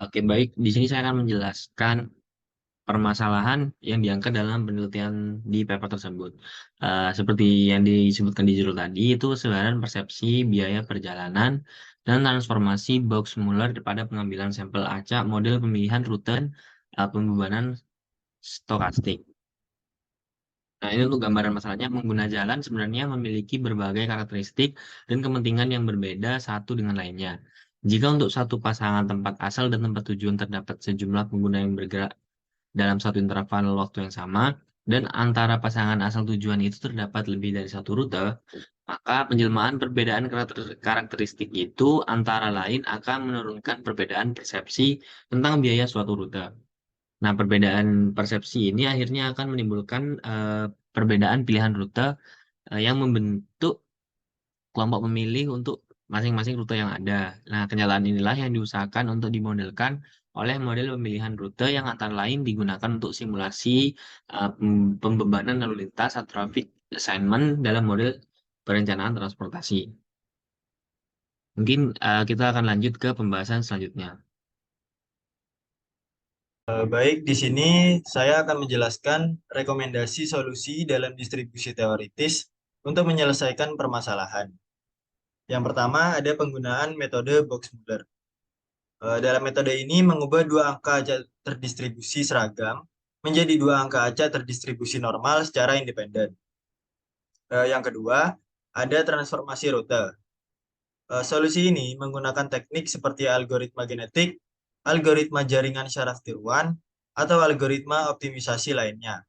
Oke, baik. Di sini saya akan menjelaskan permasalahan yang diangkat dalam penelitian di paper tersebut. Seperti yang disebutkan di judul tadi, itu sebenarnya persepsi biaya perjalanan dan transformasi Box-Muller pada pengambilan sampel acak model pemilihan rute dan pembebanan stokastik. Nah, ini untuk gambaran masalahnya, pengguna jalan sebenarnya memiliki berbagai karakteristik dan kepentingan yang berbeda satu dengan lainnya. Jika untuk satu pasangan tempat asal dan tempat tujuan terdapat sejumlah pengguna yang bergerak dalam satu interval waktu yang sama, dan antara pasangan asal tujuan itu terdapat lebih dari satu rute, maka penjelmaan perbedaan karakteristik itu antara lain akan menurunkan perbedaan persepsi tentang biaya suatu rute. Nah, perbedaan persepsi ini akhirnya akan menimbulkan perbedaan pilihan rute yang membentuk kelompok pemilih untuk masing-masing rute yang ada. Nah, kenyataan inilah yang diusahakan untuk dimodelkan oleh model pemilihan rute yang antara lain digunakan untuk simulasi pembebanan lalu lintas atau traffic assignment dalam model perencanaan transportasi. Mungkin kita akan lanjut ke pembahasan selanjutnya. Baik, di sini saya akan menjelaskan rekomendasi solusi dalam distribusi teoritis untuk menyelesaikan permasalahan. Yang pertama ada penggunaan metode Box-Muller. Dalam metode ini mengubah dua angka acak terdistribusi seragam menjadi dua angka acak terdistribusi normal secara independen. Yang kedua ada transformasi rute. Solusi ini menggunakan teknik seperti algoritma genetik, algoritma jaringan syaraf tiruan, atau algoritma optimisasi lainnya.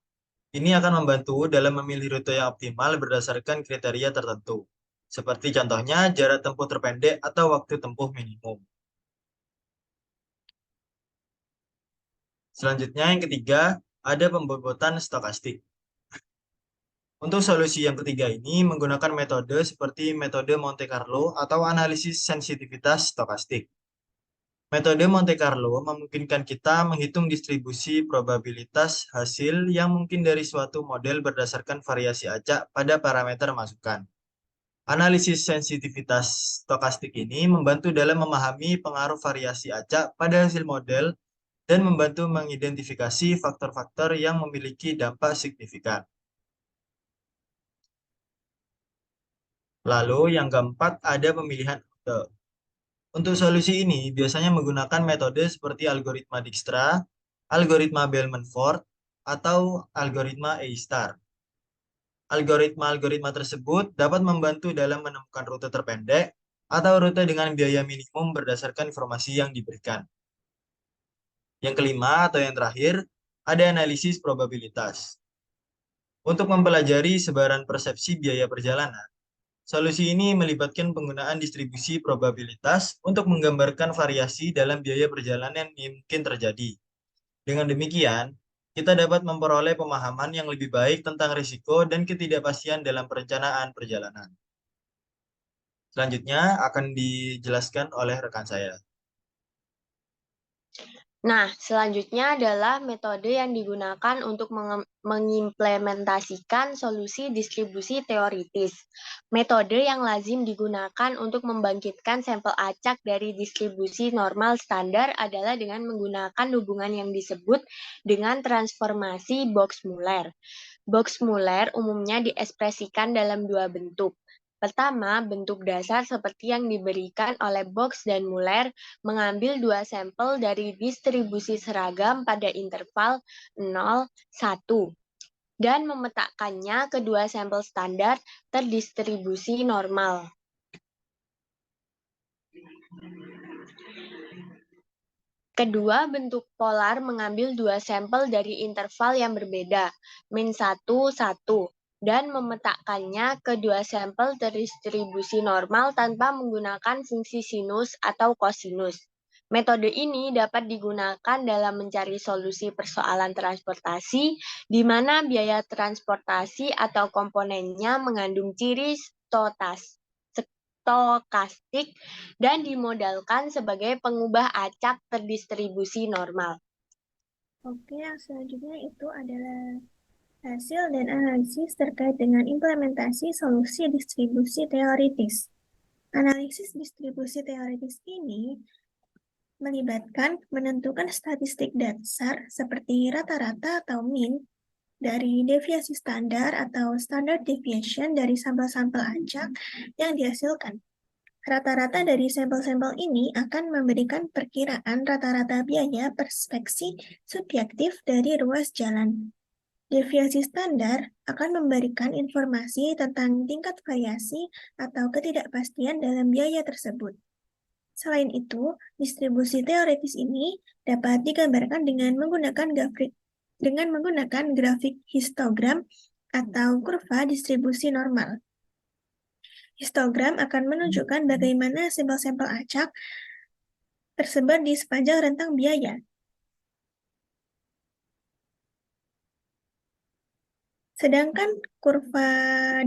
Ini akan membantu dalam memilih rute yang optimal berdasarkan kriteria tertentu, seperti contohnya jarak tempuh terpendek atau waktu tempuh minimum. Selanjutnya yang ketiga, ada pembobotan stokastik. Untuk solusi yang ketiga ini menggunakan metode seperti metode Monte Carlo atau analisis sensitivitas stokastik. Metode Monte Carlo memungkinkan kita menghitung distribusi probabilitas hasil yang mungkin dari suatu model berdasarkan variasi acak pada parameter masukan. Analisis sensitivitas stokastik ini membantu dalam memahami pengaruh variasi acak pada hasil model dan membantu mengidentifikasi faktor-faktor yang memiliki dampak signifikan. Lalu yang keempat ada pemilihan rute. Untuk solusi ini biasanya menggunakan metode seperti algoritma Dijkstra, algoritma Bellman-Ford, atau algoritma A-star. Algoritma-algoritma tersebut dapat membantu dalam menemukan rute terpendek atau rute dengan biaya minimum berdasarkan informasi yang diberikan. Yang kelima atau yang terakhir, ada analisis probabilitas. Untuk mempelajari sebaran persepsi biaya perjalanan, solusi ini melibatkan penggunaan distribusi probabilitas untuk menggambarkan variasi dalam biaya perjalanan yang mungkin terjadi. Dengan demikian, kita dapat memperoleh pemahaman yang lebih baik tentang risiko dan ketidakpastian dalam perencanaan perjalanan. Selanjutnya akan dijelaskan oleh rekan saya. Nah, selanjutnya adalah metode yang digunakan untuk mengimplementasikan solusi distribusi teoritis. Metode yang lazim digunakan untuk membangkitkan sampel acak dari distribusi normal standar adalah dengan menggunakan hubungan yang disebut dengan transformasi Box-Muller. Box-Muller umumnya diekspresikan dalam dua bentuk. Pertama, bentuk dasar seperti yang diberikan oleh Box dan Muller mengambil dua sampel dari distribusi seragam pada interval 0, 1 dan memetakannya ke dua sampel standar terdistribusi normal. Kedua, bentuk polar mengambil dua sampel dari interval yang berbeda, min 1, 1, dan memetakannya ke dua sampel terdistribusi normal tanpa menggunakan fungsi sinus atau kosinus. Metode ini dapat digunakan dalam mencari solusi persoalan transportasi, di mana biaya transportasi atau komponennya mengandung ciri stokastik dan dimodalkan sebagai pengubah acak terdistribusi normal. Oke, yang selanjutnya itu adalah hasil dan analisis terkait dengan implementasi solusi distribusi teoritis. Analisis distribusi teoritis ini melibatkan menentukan statistik dasar seperti rata-rata atau mean dari deviasi standar atau standard deviation dari sampel-sampel acak yang dihasilkan. Rata-rata dari sampel-sampel ini akan memberikan perkiraan rata-rata biaya perspeksi subjektif dari ruas jalan. Deviasi standar akan memberikan informasi tentang tingkat variasi atau ketidakpastian dalam biaya tersebut. Selain itu, distribusi teoritis ini dapat digambarkan dengan menggunakan grafik histogram atau kurva distribusi normal. Histogram akan menunjukkan bagaimana sampel-sampel acak tersebar di sepanjang rentang biaya. Sedangkan kurva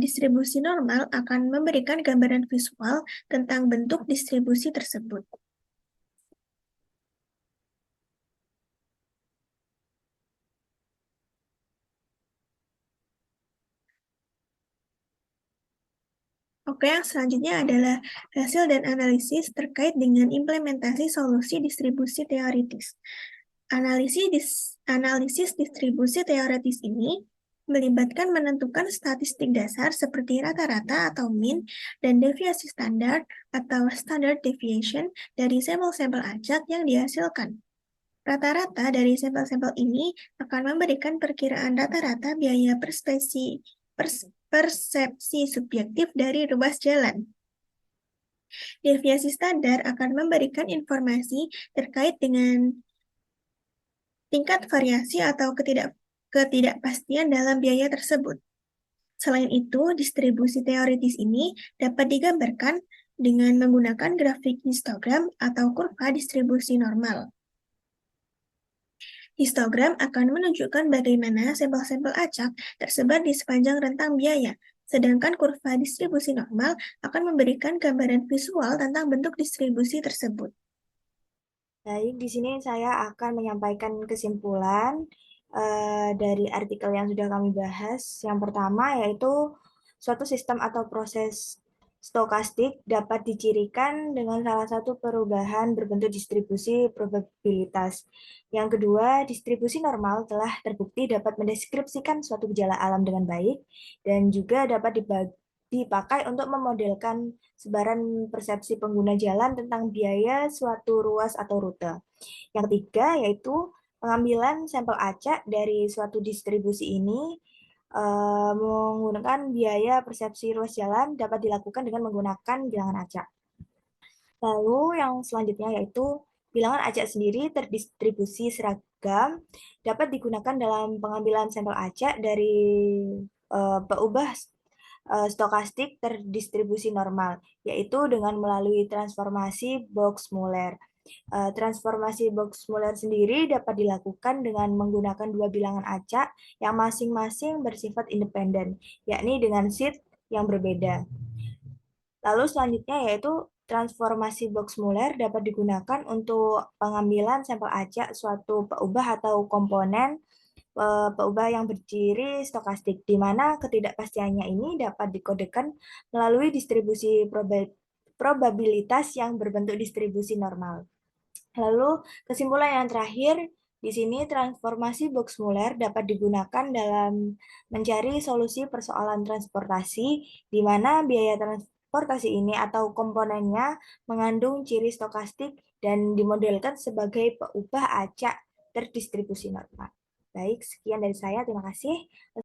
distribusi normal akan memberikan gambaran visual tentang bentuk distribusi tersebut. Oke, yang selanjutnya adalah hasil dan analisis terkait dengan implementasi solusi distribusi teoritis. Analisis distribusi teoritis ini melibatkan menentukan statistik dasar seperti rata-rata atau mean dan deviasi standar atau standard deviation dari sampel-sampel acak yang dihasilkan. Rata-rata dari sampel-sampel ini akan memberikan perkiraan rata-rata biaya persepsi subjektif dari ruas jalan. Deviasi standar akan memberikan informasi terkait dengan tingkat variasi atau ketidakpastian dalam biaya tersebut. Selain itu, distribusi teoritis ini dapat digambarkan dengan menggunakan grafik histogram atau kurva distribusi normal. Histogram akan menunjukkan bagaimana sampel-sampel acak tersebar di sepanjang rentang biaya, sedangkan kurva distribusi normal akan memberikan gambaran visual tentang bentuk distribusi tersebut. Baik, di sini saya akan menyampaikan kesimpulan dari artikel yang sudah kami bahas. Yang pertama yaitu suatu sistem atau proses stokastik dapat dicirikan dengan salah satu perubahan berbentuk distribusi probabilitas. Yang kedua, distribusi normal telah terbukti dapat mendeskripsikan suatu gejala alam dengan baik dan juga dapat dipakai untuk memodelkan sebaran persepsi pengguna jalan tentang biaya suatu ruas atau rute. Yang ketiga yaitu pengambilan sampel acak dari suatu distribusi ini menggunakan biaya persepsi ruas jalan dapat dilakukan dengan menggunakan bilangan acak. Lalu yang selanjutnya yaitu bilangan acak sendiri terdistribusi seragam dapat digunakan dalam pengambilan sampel acak dari peubah stokastik terdistribusi normal, yaitu dengan melalui transformasi Box-Muller. Transformasi Box-Muller sendiri dapat dilakukan dengan menggunakan dua bilangan acak yang masing-masing bersifat independen, yakni dengan seed yang berbeda. Lalu selanjutnya yaitu transformasi Box-Muller dapat digunakan untuk pengambilan sampel acak suatu peubah atau komponen peubah yang berciri stokastik, di mana ketidakpastiannya ini dapat dikodekan melalui distribusi probabilitas yang berbentuk distribusi normal. Lalu kesimpulan yang terakhir, di sini transformasi Box-Muller dapat digunakan dalam mencari solusi persoalan transportasi, di mana biaya transportasi ini atau komponennya mengandung ciri stokastik dan dimodelkan sebagai peubah acak terdistribusi normal. Baik, sekian dari saya. Terima kasih.